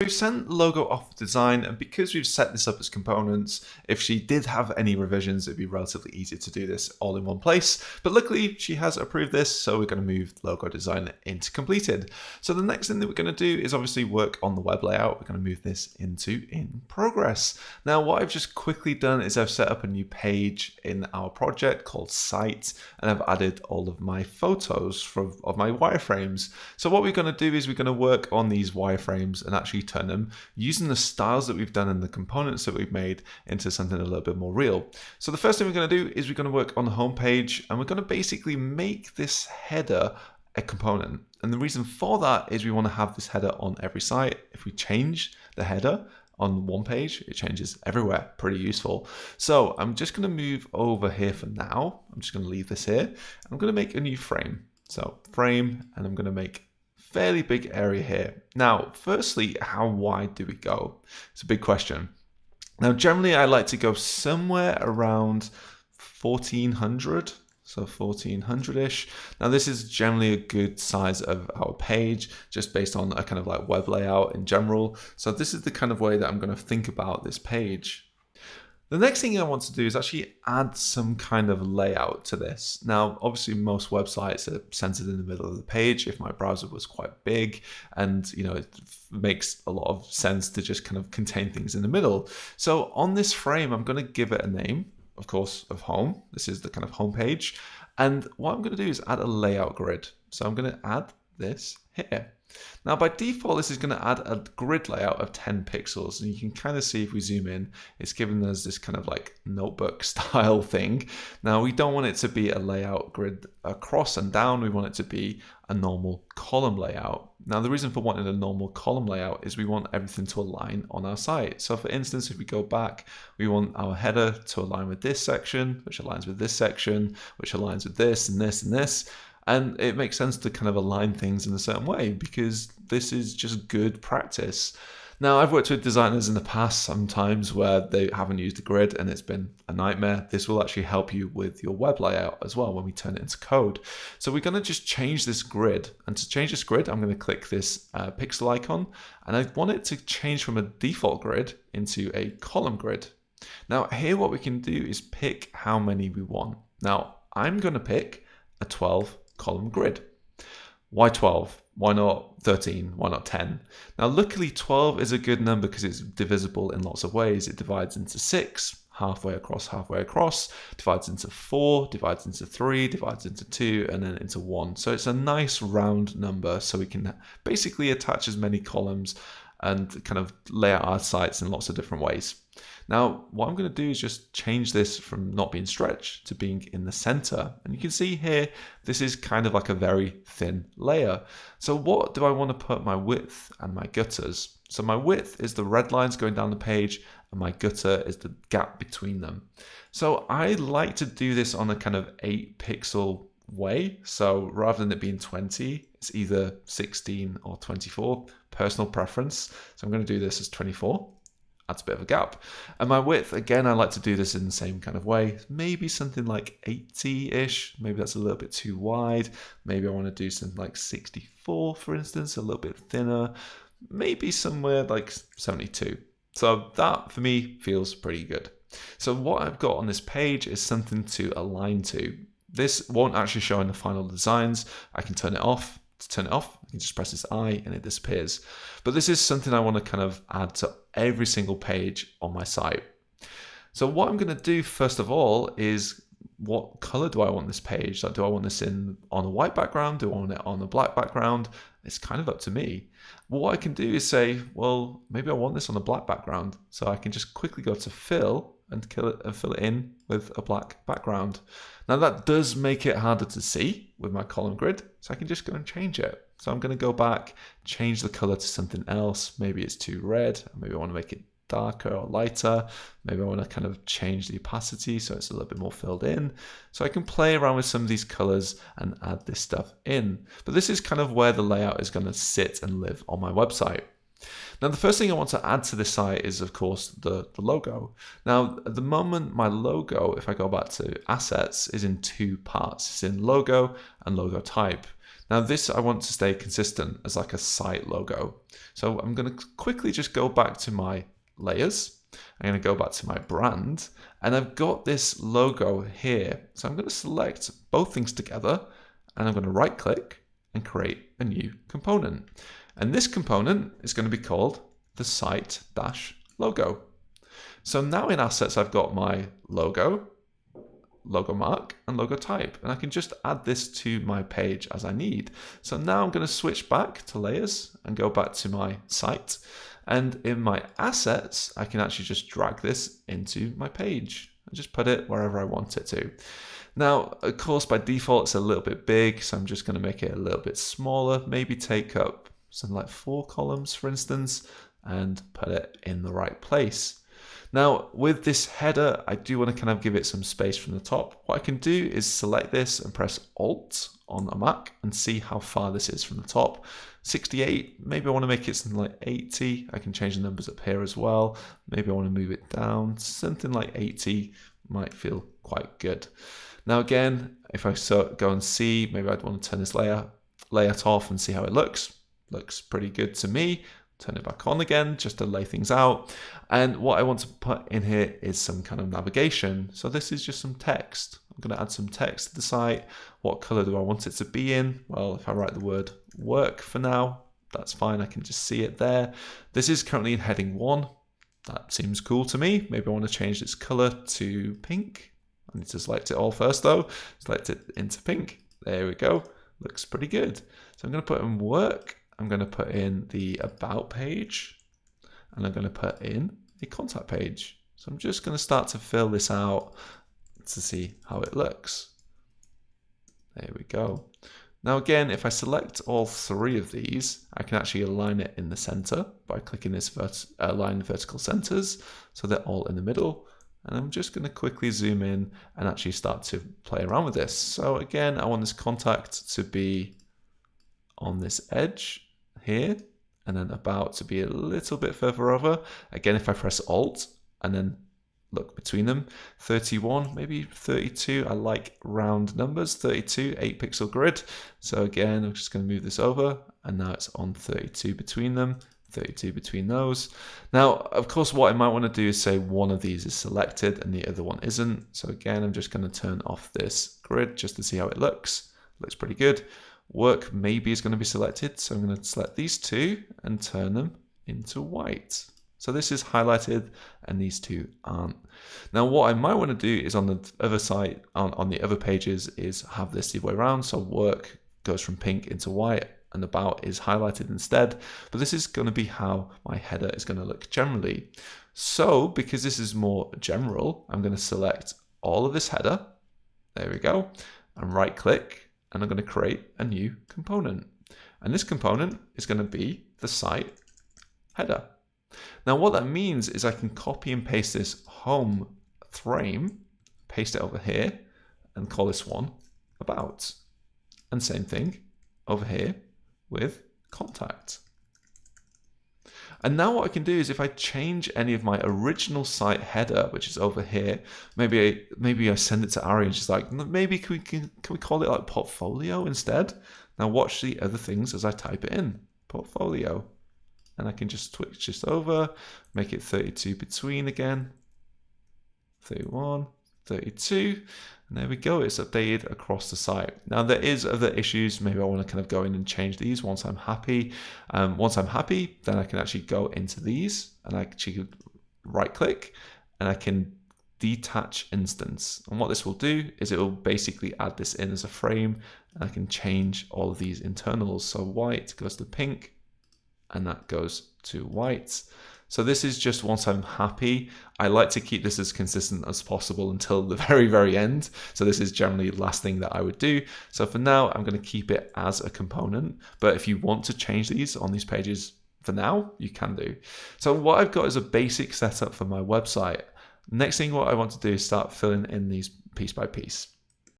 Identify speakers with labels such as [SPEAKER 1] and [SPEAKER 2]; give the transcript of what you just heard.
[SPEAKER 1] we've sent the logo off for design, and because we've set this up as components, if she did have any revisions, it'd be relatively easy to do this all in one place. But luckily, she has approved this, so we're going to move logo design into completed. So the next thing that we're going to do is obviously work on the web layout. We're going to move this into in progress. Now, what I've just quickly done is I've set up a new page in our project called Site, and I've added all of my photos of my wireframes. So what we're going to do is we're going to work on these wireframes and actually turn them, using the styles that we've done and the components that we've made, into something a little bit more real. So the first thing we're going to do is we're going to work on the home page, and we're going to basically make this header a component. And the reason for that is we want to have this header on every site. If we change the header on one page, it changes everywhere. Pretty useful. So I'm just going to move over here for now. I'm just going to leave this here. I'm going to make a new frame. So frame, and I'm going to make fairly big area here. Now, firstly, how wide do we go? It's a big question. Now, generally, I like to go somewhere around 1400. So 1400-ish. Now this is generally a good size of our page, just based on a kind of like web layout in general. So this is the kind of way that I'm going to think about this page. The next thing I want to do is actually add some kind of layout to this. Now, obviously most websites are centered in the middle of the page. If my browser was quite big, and it makes a lot of sense to just kind of contain things in the middle. So on this frame, I'm going to give it a name, of course, of home. This is the kind of home page. And what I'm going to do is add a layout grid. So I'm going to add this here. Now, by default, this is going to add a grid layout of 10 pixels. And you can kind of see if we zoom in, it's giving us this kind of like notebook style thing. Now, we don't want it to be a layout grid across and down. We want it to be a normal column layout. Now, the reason for wanting a normal column layout is we want everything to align on our site. So for instance, if we go back, we want our header to align with this section, which aligns with this section, which aligns with this and this and this. And it makes sense to kind of align things in a certain way because this is just good practice. Now, I've worked with designers in the past sometimes where they haven't used a grid and it's been a nightmare. This will actually help you with your web layout as well when we turn it into code. So we're going to just change this grid. And to change this grid, I'm going to click this pixel icon. And I want it to change from a default grid into a column grid. Now, here what we can do is pick how many we want. Now, I'm going to pick a 12 column grid. Why 12? Why not 13? Why not 10? Now, luckily 12 is a good number because it's divisible in lots of ways. It divides into 6, halfway across, divides into 4, divides into 3, divides into 2, and then into 1. So it's a nice round number, so we can basically attach as many columns and kind of lay out our sites in lots of different ways. Now, what I'm going to do is just change this from not being stretched to being in the center. And you can see here, this is kind of like a very thin layer. So what do I want to put my width and my gutters? So my width is the red lines going down the page, and my gutter is the gap between them. So I like to do this on a kind of 8 pixel way. So rather than it being 20, it's either 16 or 24, personal preference. So I'm going to do this as 24. Adds a bit of a gap. And my width, again, I like to do this in the same kind of way. Maybe something like 80-ish. Maybe that's a little bit too wide. Maybe I want to do something like 64, for instance, a little bit thinner. Maybe somewhere like 72. So that, for me, feels pretty good. So what I've got on this page is something to align to. This won't actually show in the final designs. I can turn it off. To turn it off, I can just press this I and it disappears. But this is something I want to kind of add to every single page on my site. So what I'm going to do first of all is, what color do I want this page? Like, do I want this on a white background? Do I want it on a black background? It's kind of up to me. What I can do is say, well, maybe I want this on a black background. So I can just quickly go to fill and fill it in with a black background. Now that does make it harder to see with my column grid, so I can just go and change it. So I'm going to go back, change the color to something else. Maybe it's too red. Maybe I want to make it darker or lighter. Maybe I want to kind of change the opacity so it's a little bit more filled in. So I can play around with some of these colors and add this stuff in. But this is kind of where the layout is going to sit and live on my website. Now, the first thing I want to add to this site is, of course, the logo. Now, at the moment, my logo, if I go back to assets, is in 2 parts. It's in logo and logo type. Now this I want to stay consistent as like a site logo. So I'm going to quickly just go back to my layers. I'm going to go back to my brand, and I've got this logo here. So I'm going to select both things together, and I'm going to right click and create a new component. And this component is going to be called the site-logo. So now in assets, I've got my logo mark, and logo type, and I can just add this to my page as I need. So now I'm going to switch back to layers and go back to my site, and in my assets I can actually just drag this into my page and just put it wherever I want it to. Now of course by default it's a little bit big, so I'm just going to make it a little bit smaller, maybe take up something like 4 columns for instance, and put it in the right place. Now with this header, I do want to kind of give it some space from the top. What I can do is select this and press Alt on a Mac and see how far this is from the top. 68, maybe I want to make it something like 80. I can change the numbers up here as well. Maybe I want to move it down. Something like 80 might feel quite good. Now again, if I go and see, maybe I'd want to turn this layout off and see how it looks. Looks pretty good to me. Turn it back on again just to lay things out. And what I want to put in here is some kind of navigation. So this is just some text. I'm going to add some text to the site. What color do I want it to be in? Well, if I write the word work for now, that's fine. I can just see it there. This is currently in heading 1. That seems cool to me. Maybe I want to change its color to pink. I need to select it all first though. Select it into pink. There we go. Looks pretty good. So I'm going to put in work. I'm going to put in the about page, and I'm going to put in a contact page. So I'm just going to start to fill this out to see how it looks. There we go. Now again, if I select all 3 of these, I can actually align it in the center by clicking this align vertical centers so they're all in the middle. And I'm just going to quickly zoom in and actually start to play around with this. So again, I want this contact to be on this edge here, and then about to be a little bit further over. Again, if I press Alt and then look between them, 31, maybe 32. I like round numbers. 32, 8 pixel grid. So again, I'm just going to move this over, and now it's on 32 between them, 32 between those. Now, of course, what I might want to do is say one of these is selected and the other one isn't. So again, I'm just going to turn off this grid just to see how it looks. Looks pretty good. Work maybe is going to be selected, so I'm going to select these 2 and turn them into white. So this is highlighted and these 2 aren't. Now what I might want to do is on the other side, on the other pages, is have this the other way around. So work goes from pink into white and about is highlighted instead. But this is going to be how my header is going to look generally. So because this is more general, I'm going to select all of this header. There we go. And right click. And I'm going to create a new component. And this component is going to be the site header. Now what that means is I can copy and paste this home frame, paste it over here, and call this one about. And same thing over here with contact. And now what I can do is if I change any of my original site header, which is over here, maybe I send it to Ari and she's like, maybe can we call it like portfolio instead? Now watch the other things as I type it in, portfolio. And I can just switch this over, make it 32 between again, 31, 32. And there we go, it's updated across the site. Now there is other issues. Maybe I want to kind of go in and change these once I'm happy. Once I'm happy, then I can actually go into these and I actually right click and I can detach instance. And what this will do is it will basically add this in as a frame, and I can change all of these internals. So white goes to pink and that goes to white. So this is just once I'm happy. I like to keep this as consistent as possible until the very, very end. So this is generally the last thing that I would do. So for now, I'm going to keep it as a component. But if you want to change these on these pages for now, you can do. So what I've got is a basic setup for my website. Next thing what I want to do is start filling in these piece by piece.